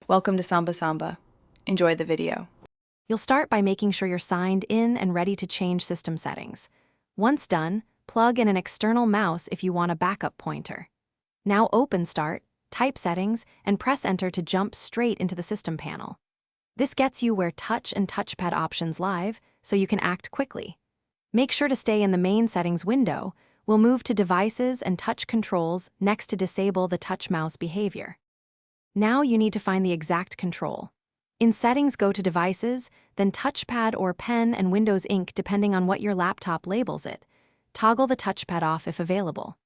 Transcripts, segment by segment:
Welcome to Samba Samba. Enjoy the video. You'll start by making sure you're signed in and ready to change system settings. Once done, plug in an external mouse if you want a backup pointer. Now open Start, type Settings, and press Enter to jump straight into the system panel. This gets you where touch and touchpad options live, so you can act quickly. Make sure to stay in the main settings window. We'll move to Devices and Touch Controls next to disable the touch mouse behavior. Now you need to find the exact control. In Settings, go to Devices, then Touchpad or Pen and Windows Ink depending on what your laptop labels it. Toggle the touchpad off if available.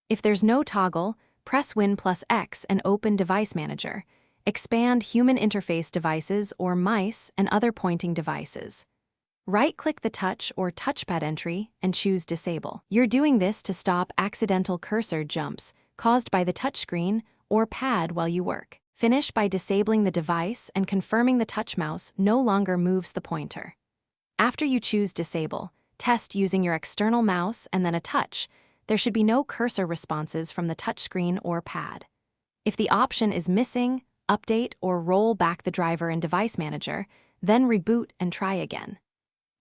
If there's no toggle, press Win+X and open Device Manager. Expand Human Interface Devices or mice and other pointing devices. Right-click the touch or touchpad entry and choose Disable. You're doing this to stop accidental cursor jumps caused by the touchscreen or pad while you work. Finish by disabling the device and confirming the touch mouse no longer moves the pointer. After you choose Disable, test using your external mouse and then a touch. There should be no cursor responses from the touchscreen or pad. If the option is missing, update or roll back the driver in Device Manager, then reboot and try again.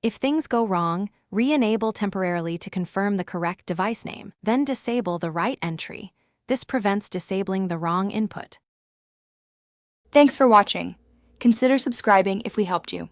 If things go wrong, re-enable temporarily to confirm the correct device name, then disable the right entry. This prevents disabling the wrong input. Thanks for watching. Consider subscribing if we helped you.